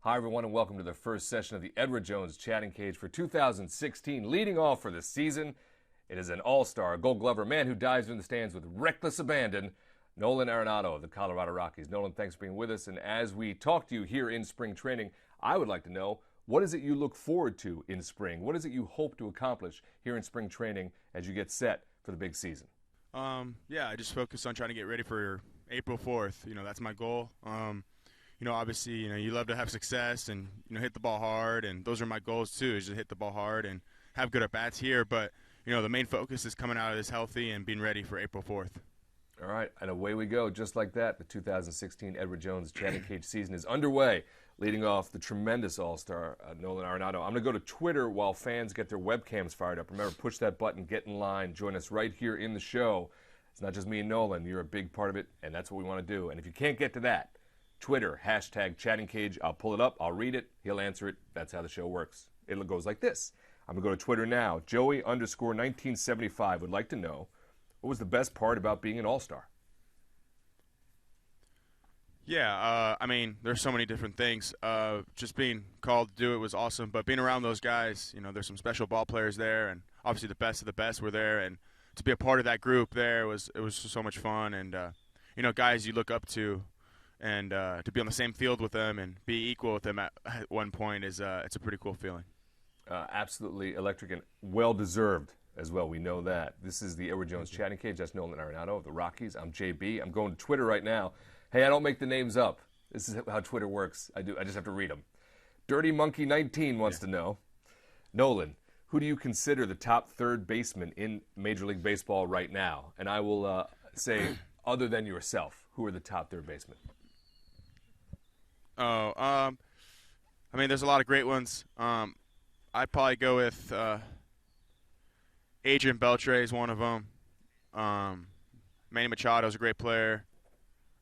Hi, everyone, and welcome to the first session of the Edward Jones Chatting Cage for 2016. Leading off for the season, it is an all-star, a Gold Glover, man who dives in the stands with reckless abandon, Nolan Arenado of the Colorado Rockies. Nolan, thanks for being with us. And as we talk to you here in spring training, I would like to know, what is it you look forward to in spring? What is it you hope to accomplish here in spring training as you get set for the big season? I just focus on trying to get ready for April 4th. That's my goal. Obviously, you love to have success and, hit the ball hard. And those are my goals, too, is to hit the ball hard and have good at-bats here. But, the main focus is coming out of this healthy and being ready for April 4th. All right, and away we go. Just like that, the 2016 Edward Jones Chatting Cage season is underway, leading off the tremendous all-star Nolan Arenado. I'm going to go to Twitter while fans get their webcams fired up. Remember, push that button, get in line, join us right here in the show. It's not just me and Nolan. You're a big part of it, and that's what we want to do. And if you can't get to that, Twitter, hashtag Chatting Cage. I'll pull it up. I'll read it. He'll answer it. That's how the show works. It goes like this. I'm going to go to Twitter now. Joey_1975 would like to know, what was the best part about being an all-star? Yeah, there's so many different things. Just being called to do it was awesome, but being around those guys, there's some special ball players there, and obviously the best of the best were there, and to be a part of that group there it was just so much fun, and guys you look up to, and to be on the same field with them and be equal with them at one point it's a pretty cool feeling. Absolutely electric and well-deserved as well. We know that. This is the Edward Jones Chatting Cage. That's Nolan Arenado of the Rockies. I'm JB. I'm going to Twitter right now. Hey, I don't make the names up. This is how Twitter works. I just have to read them. Dirty Monkey 19 wants to know, Nolan, who do you consider the top third baseman in Major League Baseball right now? And I will say, other than yourself, who are the top third basemen? There's a lot of great ones. I'd probably go with Adrian Beltre is one of them. Manny Machado is a great player.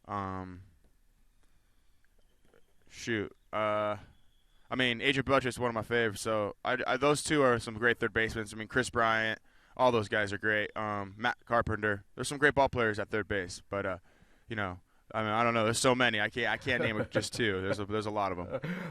Adrian Beltre is one of my favorites. So those two are some great third basemen. Chris Bryant, all those guys are great. Matt Carpenter. There's some great ball players at third base, but I don't know. There's so many. I can't name it just two. There's a lot of them.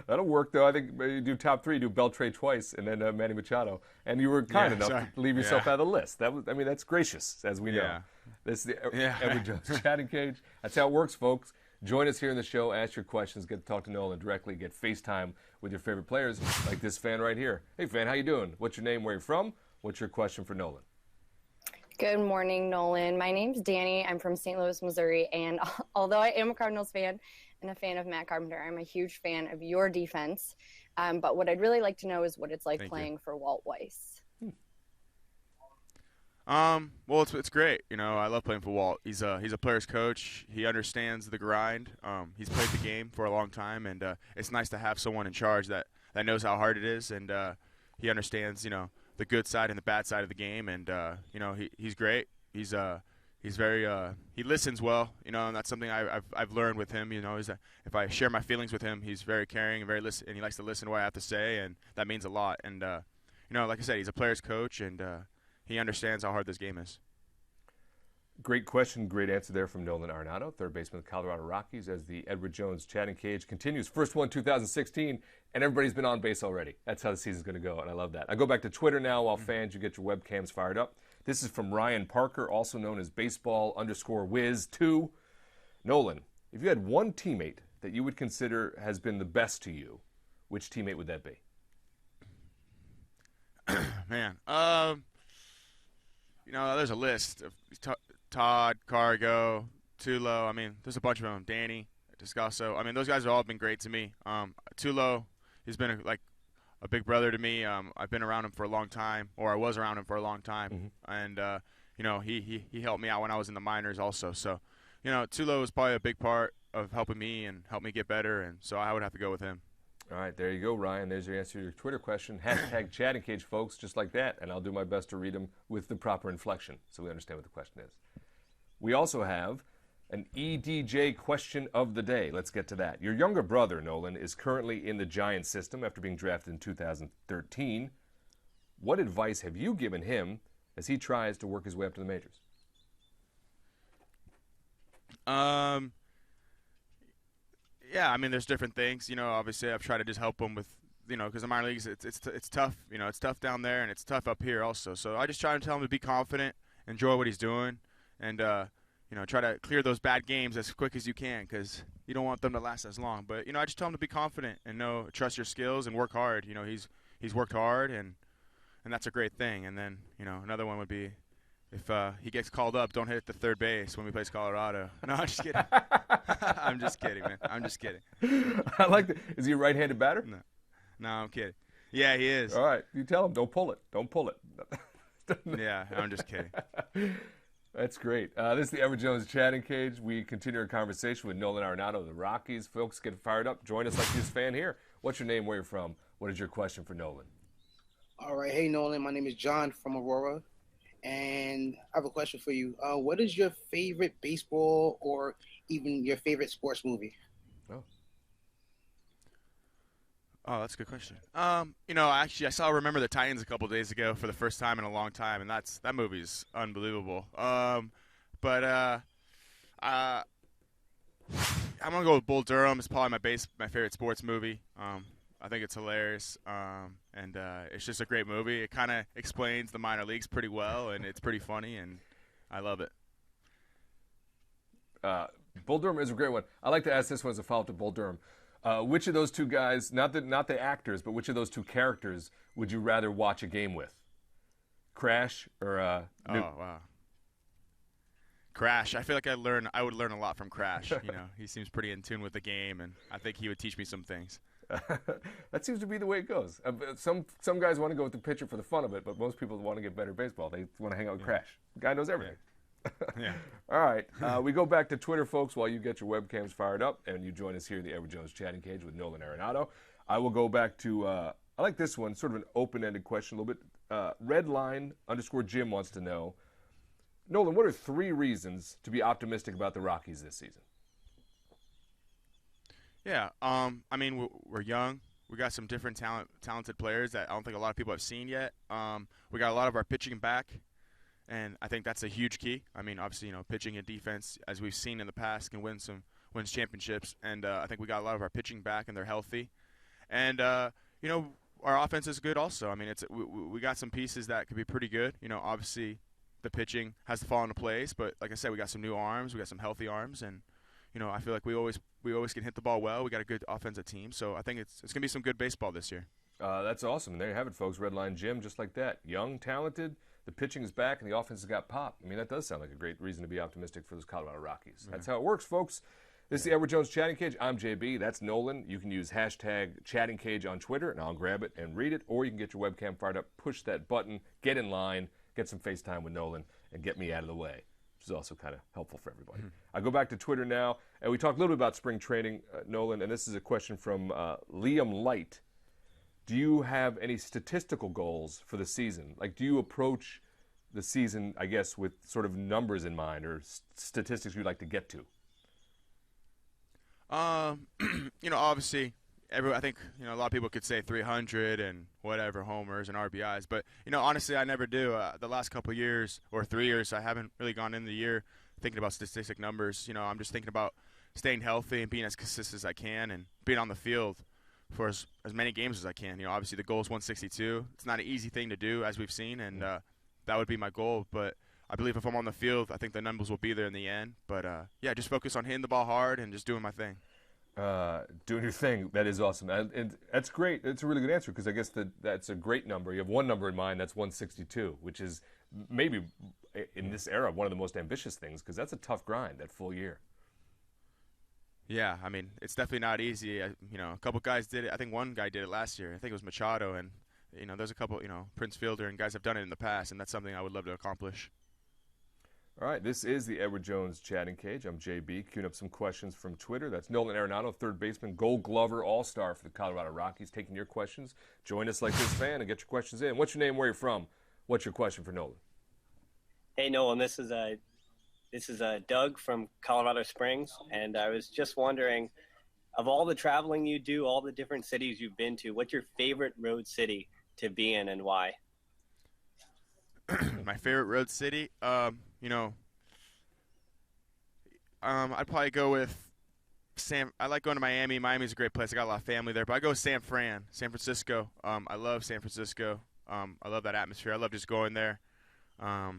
That'll work, though. I think you do top three. You do Beltre twice, and then Manny Machado. And you were kind enough to leave yourself out of the list. That's gracious, as we know. Yeah. This is the Edward Jones Chatting Cage. That's how it works, folks. Join us here in the show. Ask your questions. Get to talk to Nolan directly. Get FaceTime with your favorite players, like this fan right here. Hey, fan, how you doing? What's your name? Where you from? What's your question for Nolan? Good morning, Nolan. My name's Danny. I'm from St. Louis, Missouri, and although I am a Cardinals fan and a fan of Matt Carpenter, I'm a huge fan of your defense. But what I'd really like to know is what it's like playing for Walt Weiss. Well, it's great. I love playing for Walt. He's a player's coach. He understands the grind. He's played the game for a long time, and it's nice to have someone in charge that knows how hard it is, and he understands, the good side and the bad side of the game, and he's great. He's very he listens well, and that's something I've learned with him. Is that if I share my feelings with him, he's very caring and and he likes to listen to what I have to say, and that means a lot. And like I said, he's a player's coach, and he understands how hard this game is. Great question, great answer there from Nolan Arenado, third baseman of the Colorado Rockies, as the Edward Jones Chatting Cage continues. First one, 2016, and everybody's been on base already. That's how the season's going to go, and I love that. I go back to Twitter now while fans, you get your webcams fired up. This is from Ryan Parker, also known as baseball_whiz2. Nolan, if you had one teammate that you would consider has been the best to you, which teammate would that be? Man, there's a list of Todd, Cargo, Tulo. There's a bunch of them. Danny, Descasso. Those guys have all been great to me. Tulo, he's been a big brother to me. I've been around him for a long time, or I was around him for a long time. And he helped me out when I was in the minors also. So, Tulo was probably a big part of helping me and helped me get better, and so I would have to go with him. All right, there you go, Ryan. There's your answer to your Twitter question. Hashtag Chatting Cage, folks, just like that. And I'll do my best to read them with the proper inflection so we understand what the question is. We also have an EDJ question of the day. Let's get to that. Your younger brother, Nolan, is currently in the Giants system after being drafted in 2013. What advice have you given him as he tries to work his way up to the majors? Yeah, I mean, there's different things. Obviously, I've tried to just help him with, because the minor leagues, it's tough. It's tough down there, and it's tough up here also. So I just try to tell him to be confident, enjoy what he's doing, and try to clear those bad games as quick as you can, because you don't want them to last as long. But I just tell him to be confident and trust your skills and work hard. He's worked hard, and that's a great thing. And then another one would be, if he gets called up, don't hit the third base when we play Colorado. No, I'm just kidding. I'm just kidding, man. I'm just kidding. I like that. Is he a right-handed batter? No, I'm kidding. Yeah, he is. All right. You tell him, don't pull it. Don't pull it. Yeah, I'm just kidding. That's great. This is the Edward Jones Chatting Cage. We continue our conversation with Nolan Arenado of the Rockies. Folks, get fired up. Join us like this fan here. What's your name? Where you're from? What is your question for Nolan? All right. Hey, Nolan. My name is John from Aurora. And I have a question for you. What is your favorite baseball or even your favorite sports movie? Oh, that's a good question. Actually, I saw Remember the Titans a couple days ago for the first time in a long time, and that movie's unbelievable. I'm gonna go with Bull Durham. It's probably my favorite sports movie. I think it's hilarious, and it's just a great movie. It kind of explains the minor leagues pretty well, and it's pretty funny, and I love it. Bull Durham is a great one. I like to ask this one as a follow-up to Bull Durham. Which of those two guys, not the actors, but which of those two characters would you rather watch a game with? Crash or Oh, wow. Crash. I feel like I would learn a lot from Crash. He seems pretty in tune with the game, and I think he would teach me some things. That seems to be the way it goes. Some guys want to go with the pitcher for the fun of it, but most people want to get better at baseball. They want to hang out with Crash. The guy knows everything. Yeah. All right. We go back to Twitter, folks, while you get your webcams fired up, and you join us here in the Edward Jones Chatting Cage with Nolan Arenado. I will go back to, I like this one, sort of an open-ended question a little bit. Redline_Jim wants to know, Nolan, what are 3 reasons to be optimistic about the Rockies this season? Yeah, we're young. We got some different talented players that I don't think a lot of people have seen yet. We got a lot of our pitching back, and I think that's a huge key. I mean, obviously, pitching and defense, as we've seen in the past, can wins championships. And I think we got a lot of our pitching back, and they're healthy. And our offense is good also. I mean, we got some pieces that could be pretty good. Obviously, the pitching has to fall into place, but like I said, we got some new arms, we got some healthy arms, and I feel like we always can hit the ball well. We got a good offensive team, so I think it's going to be some good baseball this year. That's awesome. And there you have it, folks. Redline Jim, just like that. Young, talented, the pitching is back, and the offense has got pop. I mean, that does sound like a great reason to be optimistic for those Colorado Rockies. That's how it works, folks. This is the Edward Jones Chatting Cage. I'm JB. That's Nolan. You can use hashtag Chatting Cage on Twitter, and I'll grab it and read it. Or you can get your webcam fired up, push that button, get in line, get some FaceTime with Nolan, and get me out of the way, which is also kind of helpful for everybody. I go back to Twitter now, and we talked a little bit about spring training, Nolan, and this is a question from Liam Light. Do you have any statistical goals for the season? Like, do you approach the season, I guess, with sort of numbers in mind or statistics you'd like to get to? Obviously, I think a lot of people could say 300 and whatever homers and RBIs, but honestly, I never do. The last couple of years or 3 years, I haven't really gone into the year thinking about statistic numbers. I'm just thinking about staying healthy and being as consistent as I can and being on the field for as many games as I can. Obviously the goal is 162. It's not an easy thing to do, as we've seen, and that would be my goal. But I believe if I'm on the field, I think the numbers will be there in the end. But just focus on hitting the ball hard and just doing my thing. Doing your thing. That is awesome. And that's great. It's a really good answer, because I guess that's a great number. You have one number in mind, that's 162, which is maybe in this era one of the most ambitious things, because that's a tough grind, that full year. Yeah, I mean, it's definitely not easy. A couple guys did it. I think one guy did it last year. I think it was Machado, and there's a couple, Prince Fielder, and guys have done it in the past, and that's something I would love to accomplish. All right, this is the Edward Jones Chatting Cage. I'm JB, queuing up some questions from Twitter. That's Nolan Arenado, third baseman, Gold Glover, all-star for the Colorado Rockies, taking your questions. Join us like this fan and get your questions in. What's your name, where you're from? What's your question for Nolan? Hey, Nolan, this is Doug from Colorado Springs, and I was just wondering, of all the traveling you do, all the different cities you've been to, what's your favorite road city to be in and why? My favorite road city? I'd probably go with I like going to Miami. Miami's a great place. I got a lot of family there. But I go San Francisco. I love San Francisco. I love that atmosphere. I love just going there. I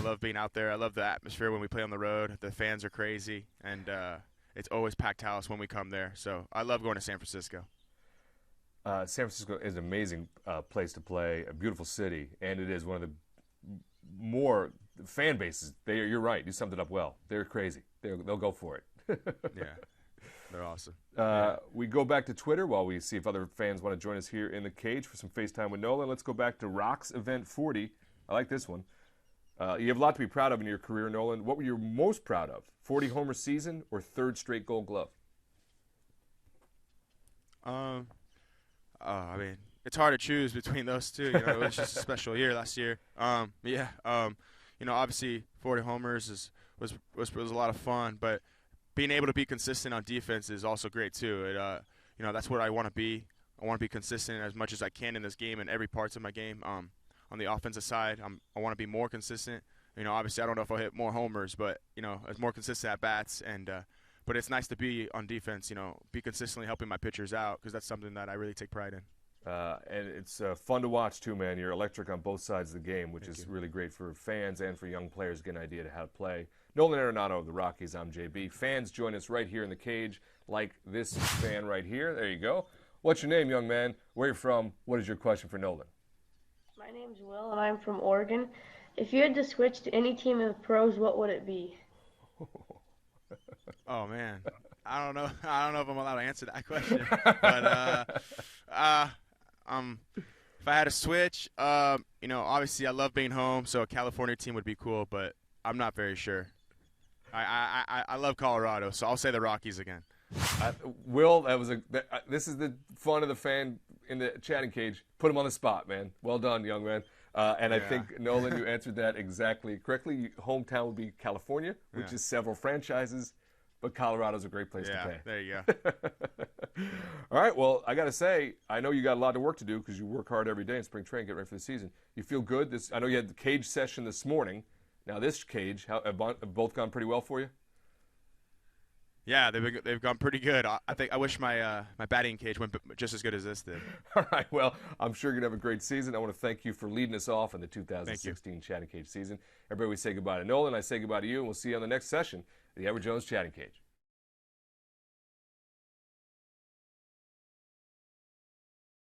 love being out there. I love the atmosphere when we play on the road. The fans are crazy, and it's always packed house when we come there. So I love going to San Francisco. San Francisco is an amazing place to play, a beautiful city, and it is one of the more fan bases. You're right. You summed it up well. They're crazy. They'll go for it. Yeah, they're awesome. We go back to Twitter while we see if other fans want to join us here in the cage for some FaceTime with Nolan. Let's go back to Rock's Event 40. I like this one. You have a lot to be proud of in your career, Nolan. What were you most proud of? 40-homer season or third straight Gold Glove? I mean, it's hard to choose between those two. It was just a special year last year. Obviously 40 homers was a lot of fun, but being able to be consistent on defense is also great too. That's what I want to be. I want to be consistent as much as I can in this game and every parts of my game. On the offensive side, I want to be more consistent. Obviously I don't know if I'll hit more homers, but as more consistent at bats and. But it's nice to be on defense, be consistently helping my pitchers out because that's something that I really take pride in. And it's fun to watch, too, man. You're electric on both sides of the game, which is really great for fans and for young players to get an idea of how to play. Nolan Arenado of the Rockies, I'm JB. Fans join us right here in the cage, like this fan right here. There you go. What's your name, young man? Where are you from? What is your question for Nolan? My name's Will, and I'm from Oregon. If you had to switch to any team in the pros, what would it be? Oh man, I don't know if I'm allowed to answer that question. But if I had to switch, obviously I love being home, so a California team would be cool. But I'm not very sure. I love Colorado, so I'll say the Rockies again. Will, this is the fun of the fan in the chatting cage. Put him on the spot, man. Well done, young man. I think, Nolan, you answered that exactly correctly. Hometown would be California, which is several franchises, but Colorado's a great place to play. There you go. All right, well, I got to say, I know you got a lot of work to do because you work hard every day in spring training, get ready for the season. You feel good? I know you had the cage session this morning. Now this cage, have both gone pretty well for you? Yeah, they've gone pretty good. I wish my batting cage went just as good as this did. All right, well, I'm sure you're going to have a great season. I want to thank you for leading us off in the 2016 Chatting Cage season. Everybody, we say goodbye to Nolan. I say goodbye to you, and we'll see you on the next session of the Edward Jones Chatting Cage.